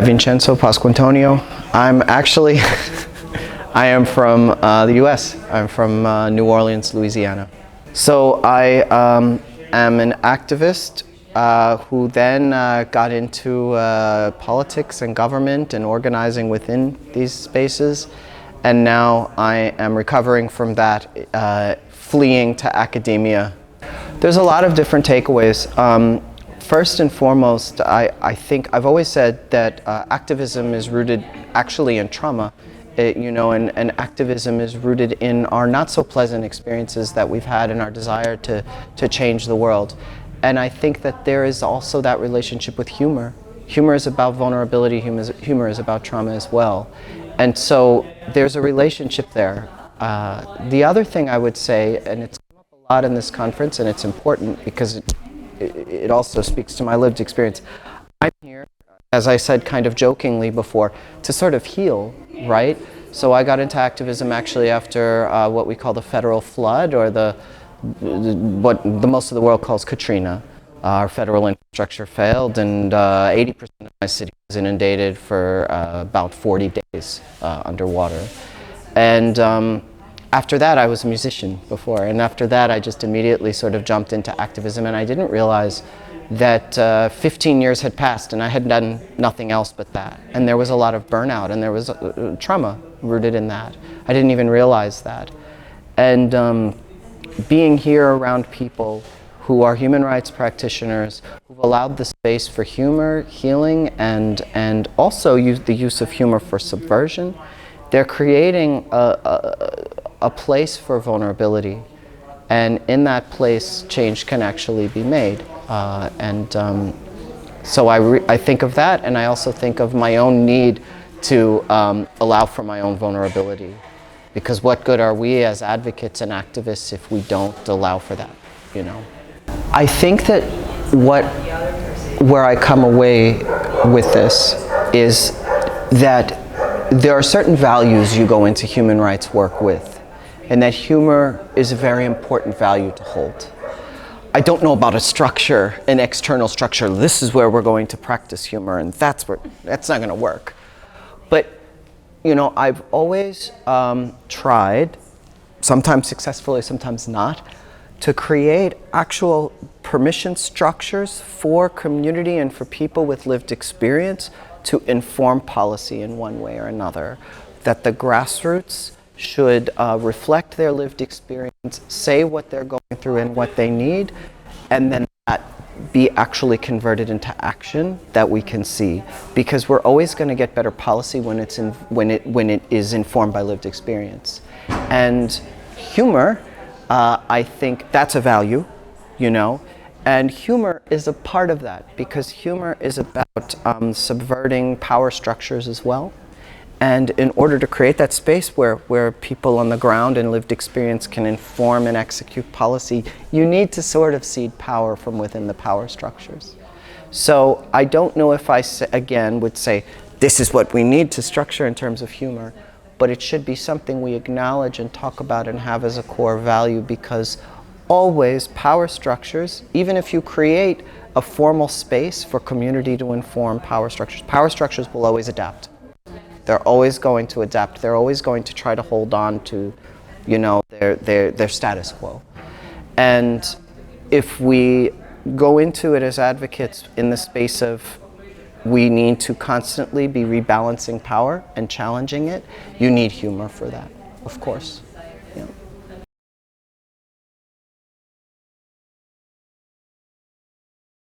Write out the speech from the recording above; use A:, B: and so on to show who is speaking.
A: Vincenzo Pasquantonio. I'm actually, I am from the US. I'm from New Orleans, Louisiana. So I am an activist who then got into politics and government and organizing within these spaces. And now I am recovering from that, fleeing to academia. There's a lot of different takeaways. First and foremost, I think I've always said that activism is rooted actually in trauma, and activism is rooted in our not so pleasant experiences that we've had and our desire to change the world. And I think that there is also that relationship with humor. Humor is about vulnerability, humor is about trauma as well. And so there's a relationship there. The other thing I would say, and it's come up a lot in this conference, and it's important because it also speaks to my lived experience. I'm here, as I said kind of jokingly before, to sort of heal, right? So I got into activism actually after what we call the federal flood, or what the most of the world calls Katrina. Our federal infrastructure failed, and 80% of my city was inundated for about 40 days underwater. And after that, I was a musician before, and after that, I just immediately sort of jumped into activism, and I didn't realize that 15 years had passed, and I had done nothing else but that. And there was a lot of burnout, and there was trauma rooted in that. I didn't even realize that. And being here around people who are human rights practitioners, who've allowed the space for humor, healing, and also the use of humor for subversion, they're creating a place for vulnerability, and in that place change can actually be made. So I think of that, and I also think of my own need to allow for my own vulnerability, because what good are we as advocates and activists if we don't allow for that, I think that where I come away with this is that there are certain values you go into human rights work with, and that humor is a very important value to hold. I don't know about a structure, an external structure. This is where we're going to practice humor, and that's not going to work. But, I've always tried, sometimes successfully, sometimes not, to create actual permission structures for community and for people with lived experience to inform policy in one way or another. That the grassroots should reflect their lived experience, say what they're going through and what they need, and then that be actually converted into action that we can see. Because we're always going to get better policy when it is informed by lived experience. And humor, I think that's a value, and humor is a part of that, because humor is about subverting power structures as well. And in order to create that space where people on the ground and lived experience can inform and execute policy, you need to sort of seed power from within the power structures. So I don't know if I, again, would say, this is what we need to structure in terms of humor, but it should be something we acknowledge and talk about and have as a core value, because always power structures, even if you create a formal space for community to inform power structures will always adapt. They're always going to adapt. They're always going to try to hold on to, their status quo. And if we go into it as advocates in the space of we need to constantly be rebalancing power and challenging it, you need humor for that, of course. Yeah.